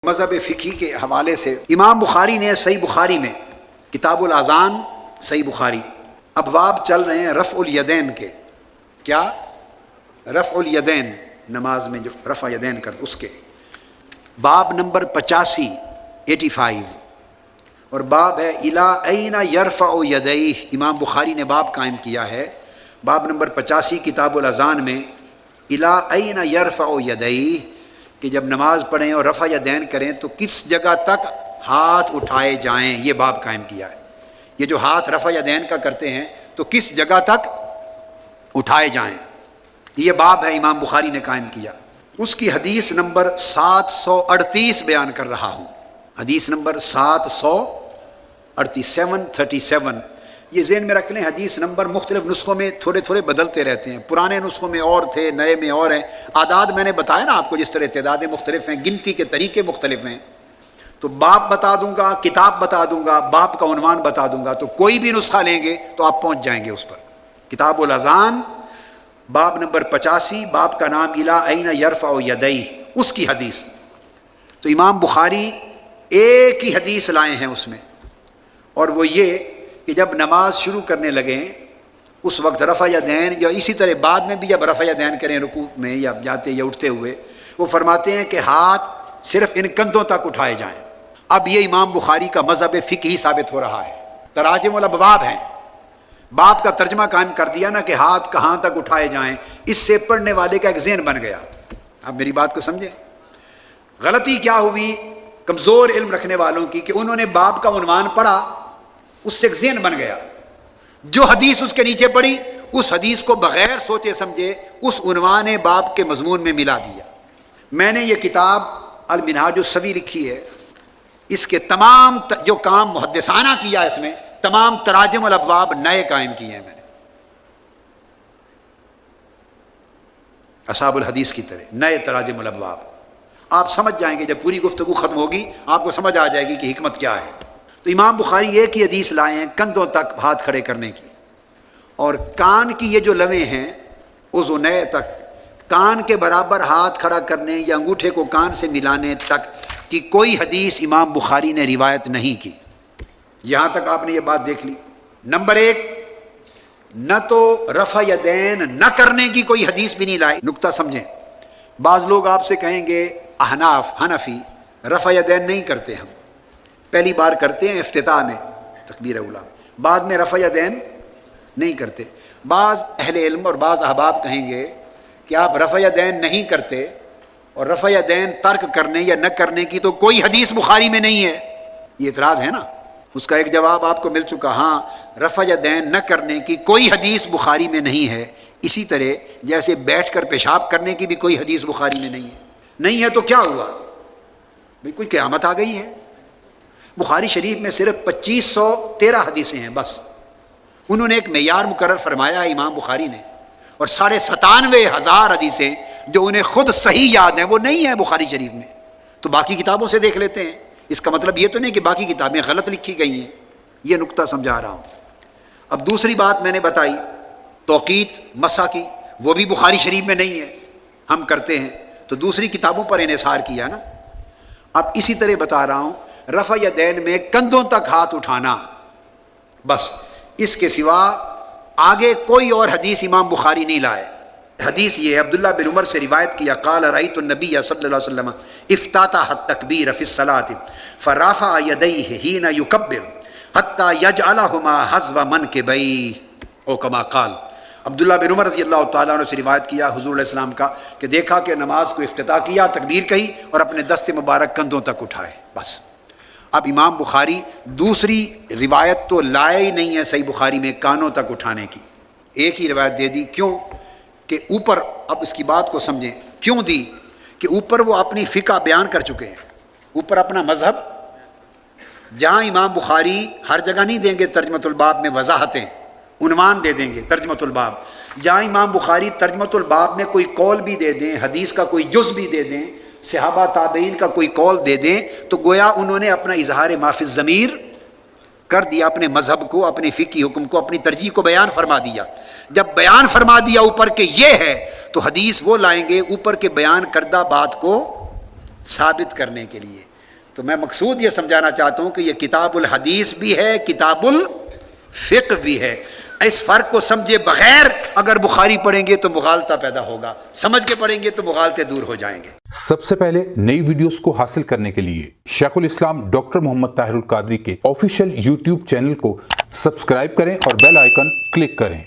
مذہب فقہی کے حوالے سے امام بخاری نے صحیح بخاری میں کتاب الاذان صحیح بخاری ابواب چل رہے ہیں رفع الیدین کے. کیا؟ رفع الیدین، نماز میں جو رفع یدین کرتے اس کے باب نمبر 85 اور باب ہے الی این یرفع یدیہ. امام بخاری نے باب قائم کیا ہے باب نمبر 85 کتاب الاذان میں الی این یرفع یدیہ کہ جب نماز پڑھیں اور رفع یدین کریں تو کس جگہ تک ہاتھ اٹھائے جائیں. یہ باب قائم کیا ہے. یہ جو ہاتھ رفع یدین کا کرتے ہیں تو کس جگہ تک اٹھائے جائیں، یہ باب ہے امام بخاری نے قائم کیا. اس کی حدیث نمبر 738 بیان کر رہا ہوں. حدیث نمبر 737. یہ ذہن میں رکھ لیں حدیث نمبر مختلف نسخوں میں تھوڑے تھوڑے بدلتے رہتے ہیں. پرانے نسخوں میں اور تھے، نئے میں اور ہیں. اعداد میں نے بتایا نا آپ کو، جس طرح تعدادیں مختلف ہیں، گنتی کے طریقے مختلف ہیں. تو باب بتا دوں گا، کتاب بتا دوں گا، باب کا عنوان بتا دوں گا، تو کوئی بھی نسخہ لیں گے تو آپ پہنچ جائیں گے اس پر. کتاب الاذان باب نمبر 85، باب کا نام الی این یرفع یدیہ، اس کی حدیث. تو امام بخاری ایک ہی حدیث لائے ہیں اس میں، اور وہ یہ کہ جب نماز شروع کرنے لگیں اس وقت رفع یدین، یا اسی طرح بعد میں بھی جب رفع یدین کریں رکوع میں یا جاتے یا اٹھتے ہوئے، وہ فرماتے ہیں کہ ہاتھ صرف ان کندھوں تک اٹھائے جائیں. اب یہ امام بخاری کا مذہب فقہی ثابت ہو رہا ہے. تراجم الابواب ہیں، باب کا ترجمہ قائم کر دیا نا کہ ہاتھ کہاں تک اٹھائے جائیں. اس سے پڑھنے والے کا ایک ذہن بن گیا. آپ میری بات کو سمجھیں. غلطی کیا ہوئی کمزور علم رکھنے والوں کی کہ انہوں نے باب کا عنوان پڑھا، اس سے ایک ذہن بن گیا، جو حدیث اس کے نیچے پڑھی اس حدیث کو بغیر سوچے سمجھے اس عنوان باب کے مضمون میں ملا دیا. میں نے یہ کتاب المنہاج السوی لکھی ہے، اس کے تمام جو کام محدثانہ کیا اس میں، تمام تراجم الابواب نئے قائم کیے ہیں میں نے، اصحاب الحدیث کی طرح نئے تراجم الابواب. آپ سمجھ جائیں گے جب پوری گفتگو ختم ہوگی، آپ کو سمجھ آ جائے گی کہ حکمت کیا ہے. تو امام بخاری ایک ہی حدیث لائے ہیں کندھوں تک ہاتھ کھڑے کرنے کی، اور کان کی یہ جو لویں ہیں اذنہ تک، کان کے برابر ہاتھ کھڑا کرنے یا انگوٹھے کو کان سے ملانے تک کی کوئی حدیث امام بخاری نے روایت نہیں کی. یہاں تک آپ نے یہ بات دیکھ لی. نمبر 1، نہ تو رفع یدین نہ کرنے کی کوئی حدیث بھی نہیں لائے. نقطہ سمجھیں. بعض لوگ آپ سے کہیں گے احناف حنفی رفع یدین نہیں کرتے، ہم پہلی بار کرتے ہیں افتتاح میں تکبیر اولیٰ، بعد میں رفع یدین نہیں کرتے. بعض اہل علم اور بعض احباب کہیں گے کہ آپ رفع یدین نہیں کرتے، اور رفع یدین ترک کرنے یا نہ کرنے کی تو کوئی حدیث بخاری میں نہیں ہے. یہ اعتراض ہے نا. اس کا ایک جواب آپ کو مل چکا. ہاں، رفع یدین نہ کرنے کی کوئی حدیث بخاری میں نہیں ہے. اسی طرح جیسے بیٹھ کر پیشاب کرنے کی بھی کوئی حدیث بخاری میں نہیں ہے. نہیں ہے تو کیا ہوا؟ بھئی کوئی قیامت آ گئی ہے. بخاری شریف میں صرف 2513 حدیثیں ہیں بس. انہوں نے ایک معیار مقرر فرمایا ہے امام بخاری نے، اور 97,500 حدیثیں جو انہیں خود صحیح یاد ہیں وہ نہیں ہیں بخاری شریف میں. تو باقی کتابوں سے دیکھ لیتے ہیں. اس کا مطلب یہ تو نہیں کہ باقی کتابیں غلط لکھی گئی ہیں. یہ نقطہ سمجھا رہا ہوں. اب دوسری بات میں نے بتائی توقیت مسح کی، وہ بھی بخاری شریف میں نہیں ہے، ہم کرتے ہیں تو دوسری کتابوں پر انحصار کیا نا. اب اسی طرح بتا رہا ہوں رفع یدین میں کندھوں تک ہاتھ اٹھانا بس، اس کے سوا آگے کوئی اور حدیث امام بخاری نہیں لائے. حدیث یہ ہے، عبداللہ بن عمر سے روایت کیا، قال رأیت النبی صلی اللہ علیہ وسلم افتتح التکبیر فی الصلاۃ فرفع یدیہ حین یکبر حتی یجعلہما حذو منکبیہ او کما قال. عبداللہ بن عمر رضی اللہ تعالیٰ عنہ سے روایت کیا حضور علیہ السلام کا کہ دیکھا کہ نماز کو افتتاح کیا، تکبیر کہی اور اپنے دست مبارک کندھوں تک اٹھائے بس. اب امام بخاری دوسری روایت تو لائے ہی نہیں ہے صحیح بخاری میں کانوں تک اٹھانے کی. ایک ہی روایت دے دی. کیوں؟ کہ اوپر، اب اس کی بات کو سمجھیں کیوں دی، کہ اوپر وہ اپنی فقہ بیان کر چکے ہیں، اوپر اپنا مذہب. جہاں امام بخاری ہر جگہ نہیں دیں گے ترجمۃ الباب میں وضاحتیں، عنوان دے دیں گے ترجمۃ الباب. جہاں امام بخاری ترجمۃ الباب میں کوئی قول بھی دے دیں، حدیث کا کوئی جز بھی دے دیں، صحابہ تابعین کا کوئی قول دے دیں، تو گویا انہوں نے اپنا اظہار ما فی الضمیر کر دیا، اپنے مذہب کو، اپنے فقہی حکم کو، اپنی ترجیح کو بیان فرما دیا. جب بیان فرما دیا اوپر کہ یہ ہے، تو حدیث وہ لائیں گے اوپر کے بیان کردہ بات کو ثابت کرنے کے لیے. تو میں مقصود یہ سمجھانا چاہتا ہوں کہ یہ کتاب الحدیث بھی ہے، کتاب الفقہ بھی ہے. اس فرق کو سمجھے بغیر اگر بخاری پڑھیں گے تو مغالطہ پیدا ہوگا، سمجھ کے پڑھیں گے تو مغالطے دور ہو جائیں گے. سب سے پہلے نئی ویڈیوز کو حاصل کرنے کے لیے شیخ الاسلام ڈاکٹر محمد طاہر القادری کے آفیشیل یوٹیوب چینل کو سبسکرائب کریں اور بیل آئیکن کلک کریں.